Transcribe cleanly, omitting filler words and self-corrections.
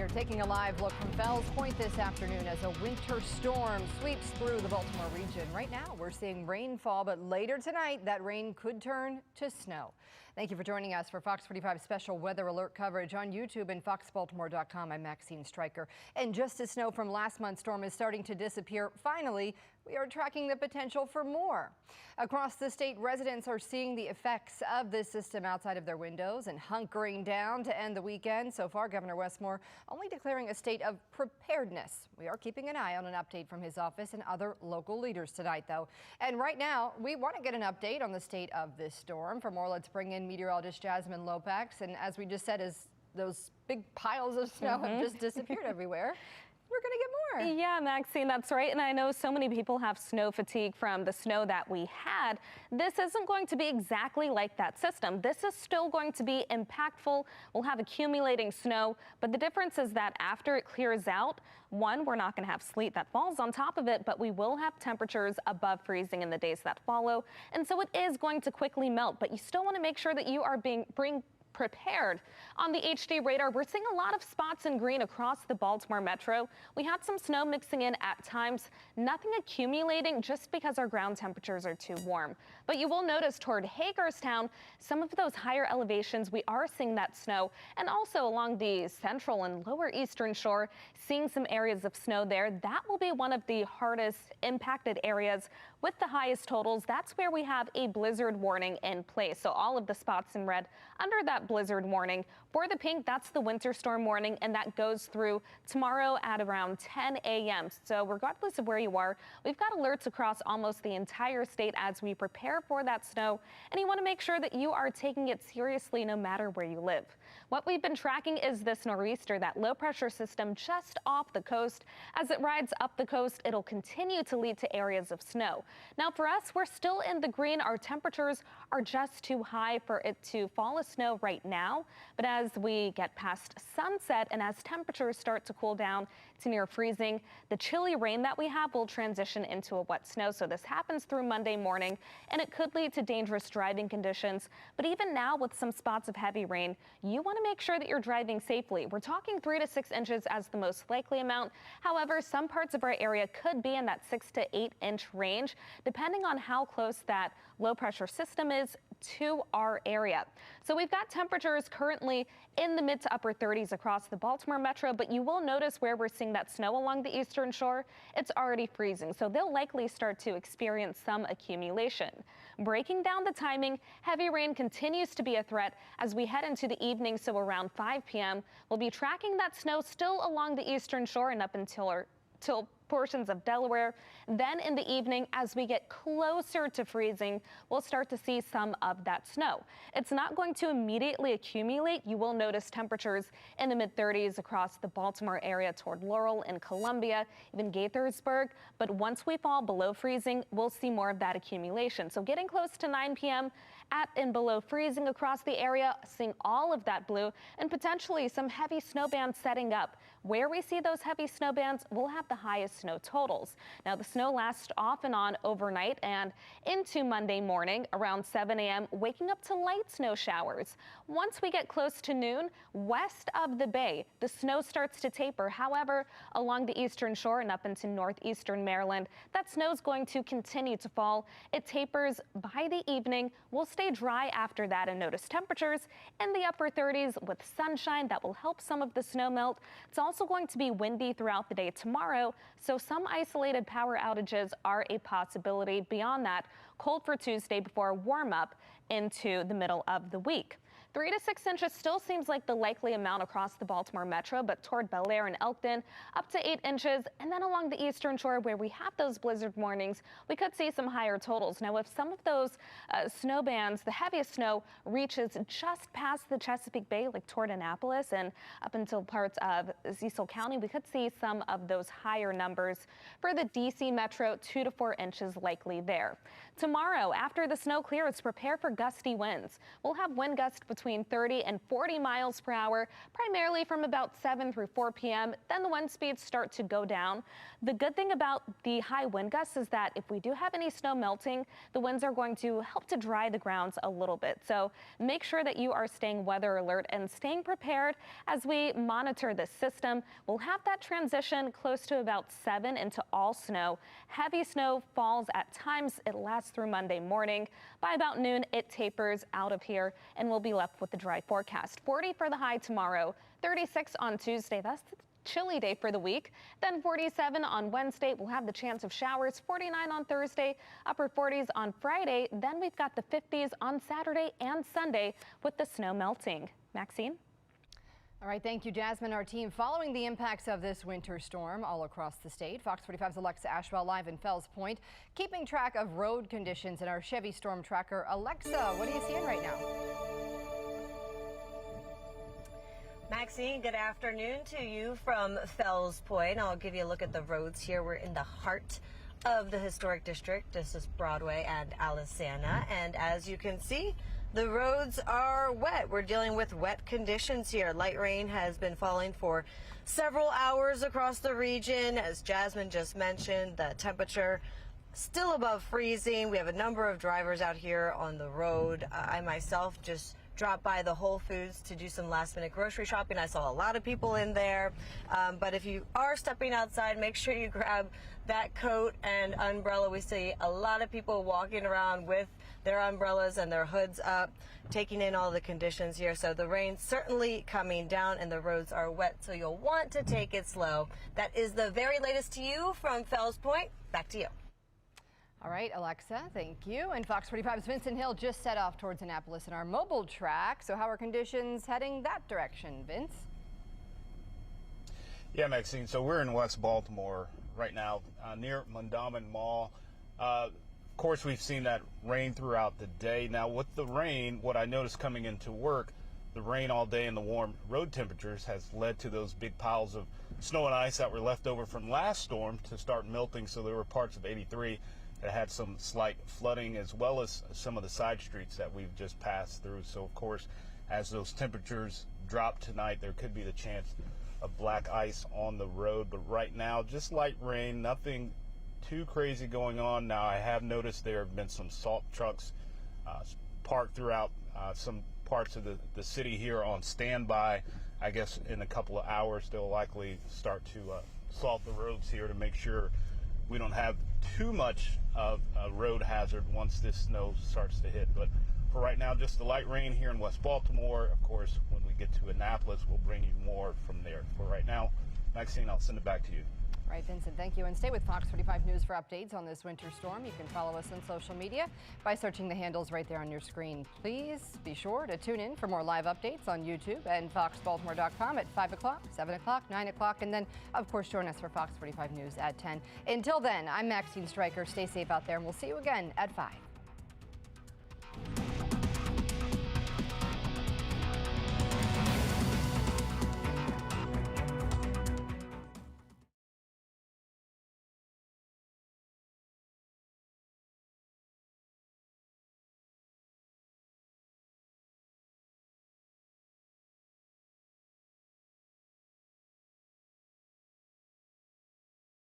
We're taking a live look from Fells Point this afternoon as a winter storm sweeps through the Baltimore region. Right now, we're seeing rainfall, but later tonight, that rain could turn to snow. Thank you for joining us for Fox 45 special weather alert coverage on YouTube and foxbaltimore.com. I'm Maxine Stryker. And just as snow from last month's storm is starting to disappear, finally, we are tracking the potential for more. Across the state, residents are seeing the effects of this system outside of their windows and hunkering down to end the weekend. So far, Governor Westmore only declaring a state of preparedness. We are keeping an eye on an update from his office and other local leaders tonight, though. And right now, we want to get an update on the state of this storm. For more, let's bring in meteorologist Jasmine Lopax. And as we just said, as those big piles of snow have just disappeared everywhere, we're going to get more. Yeah, Maxine, that's right. And I know so many people have snow fatigue from the snow that we had. This isn't going to be exactly like that system. This is still going to be impactful. We'll have accumulating snow, but the difference is that after it clears out, one, we're not going to have sleet that falls on top of it, but we will have temperatures above freezing in the days that follow. And so it is going to quickly melt, but you still want to make sure that you are being prepared. On the HD radar, we're seeing a lot of spots in green across the Baltimore metro. We had some snow mixing in at times, nothing accumulating just because our ground temperatures are too warm. But you will notice toward Hagerstown, some of those higher elevations, we are seeing that snow, and also along the central and lower eastern shore, seeing some areas of snow there. That will be one of the hardest impacted areas with the highest totals. That's where we have a blizzard warning in place. So all of the spots in red under that blizzard warning. For the pink, that's the winter storm warning, and that goes through tomorrow at around 10 a.m. So regardless of where you are, we've got alerts across almost the entire state as we prepare for that snow, and you want to make sure that you are taking it seriously no matter where you live. What we've been tracking is this nor'easter, that low pressure system just off the coast. As it rides up the coast, it'll continue to lead to areas of snow. Now for us, we're still in the green. Our temperatures are just too high for it to fall as snow right now. But as we get past sunset and as temperatures start to cool down to near freezing, the chilly rain that we have will transition into a wet snow. So this happens through Monday morning, and it could lead to dangerous driving conditions. But even now, with some spots of heavy rain, you want to make sure that you're driving safely. We're talking 3 to 6 inches as the most likely amount. However, some parts of our area could be in that 6 to 8 inch range, depending on how close that low pressure system is to our area. So we've got temperatures currently in the mid to upper 30s across the Baltimore metro, but you will notice where we're seeing that snow along the eastern shore, it's already freezing. So they'll likely start to experience some accumulation. Breaking down the timing, heavy rain continues to be a threat as we head into the evening. So around 5 p.m., we'll be tracking that snow still along the eastern shore and up until portions of Delaware. Then in the evening, as we get closer to freezing, we'll start to see some of that snow. It's not going to immediately accumulate. You will notice temperatures in the mid-30s across the Baltimore area toward Laurel and Columbia, even Gaithersburg. But once we fall below freezing, we'll see more of that accumulation. So getting close to 9 p.m. at and below freezing across the area, seeing all of that blue and potentially some heavy snow bands setting up. Where we see those heavy snow bands, we'll have the highest snow totals. Now the snow lasts off and on overnight and into Monday morning around 7 a.m., waking up to light snow showers. Once we get close to noon, west of the bay, the snow starts to taper. However, along the eastern shore and up into northeastern Maryland, that snow is going to continue to fall. It tapers by the evening. We'll stay dry after that and notice temperatures in the upper 30s with sunshine that will help some of the snow melt. It's also going to be windy throughout the day tomorrow, so some isolated power outages are a possibility. Beyond that, cold for Tuesday before a warm up into the middle of the week. 3 to 6 inches still seems like the likely amount across the Baltimore metro, but toward Bel Air and Elkton, up to 8 inches. And then along the eastern shore where we have those blizzard warnings, we could see some higher totals. Now, if some of those snow bands, the heaviest snow, reaches just past the Chesapeake Bay, like toward Annapolis and up until parts of Cecil County, we could see some of those higher numbers. For the D.C. metro, 2 to 4 inches likely there. Tomorrow, after the snow clears, prepare for gusty winds. We'll have wind gusts between between 30 and 40 miles per hour, primarily from about 7 through 4 p.m. Then the wind speeds start to go down. The good thing about the high wind gusts is that if we do have any snow melting, the winds are going to help to dry the grounds a little bit. So make sure that you are staying weather alert and staying prepared as we monitor this system. We'll have that transition close to about 7 into all snow. Heavy snow falls at times. It lasts through Monday morning. By about noon, it tapers out of here and we'll be left with the dry forecast. 40 for the high tomorrow, 36 on Tuesday. That's the chilly day for the week. Then 47 on Wednesday. We'll have the chance of showers. 49 on Thursday, upper 40s on Friday. Then we've got the 50s on Saturday and Sunday with the snow melting. Maxine? All right, thank you, Jasmine. Our team following the impacts of this winter storm all across the state. Fox 45's Alexa Ashwell live in Fells Point, keeping track of road conditions in our Chevy StormTracker. Alexa, what are you seeing right now? Maxine, good afternoon to you from Fells Point. I'll give you a look at the roads here. We're in the heart of the historic district. This is Broadway and Alisana, and as you can see, the roads are wet. We're dealing with wet conditions here. Light rain has been falling for several hours across the region. As Jasmine just mentioned, the temperature still above freezing. We have a number of drivers out here on the road. I myself just dropped by the Whole Foods to do some last-minute grocery shopping. I saw a lot of people in there. But if you are stepping outside, make sure you grab that coat and umbrella. We see a lot of people walking around with their umbrellas and their hoods up, taking in all the conditions here. So the rain's certainly coming down and the roads are wet, so you'll want to take it slow. That is the very latest to you from Fells Point. Back to you. All right, Alexa, thank you. And Fox 45's Vincent Hill just set off towards Annapolis in our mobile track. So how are conditions heading that direction, Vince? Yeah, Maxine, so we're in West Baltimore right now near Mondawmin Mall. Of course, we've seen that rain throughout the day. Now, with the rain, what I noticed coming into work, the rain all day and the warm road temperatures has led to those big piles of snow and ice that were left over from last storm to start melting. So there were parts of 83 that had some slight flooding, as well as some of the side streets that we've just passed through. So, of course, as those temperatures drop tonight, there could be the chance of black ice on the road. But right now, just light rain, nothing too crazy going on. Now, I have noticed there have been some salt trucks parked throughout some parts of the city here on standby. I guess in a couple of hours, they'll likely start to salt the roads here to make sure we don't have too much of a road hazard once this snow starts to hit. But for right now, just the light rain here in West Baltimore. Of course, when we get to Annapolis, we'll bring you more from there. For right now, Maxine, I'll send it back to you. Right, Vincent, thank you. And stay with Fox 45 News for updates on this winter storm. You can follow us on social media by searching the handles right there on your screen. Please be sure to tune in for more live updates on YouTube and foxbaltimore.com at 5 o'clock, 7 o'clock, 9 o'clock, and then, of course, join us for Fox 45 News at 10. Until then, I'm Maxine Stryker. Stay safe out there, and we'll see you again at 5.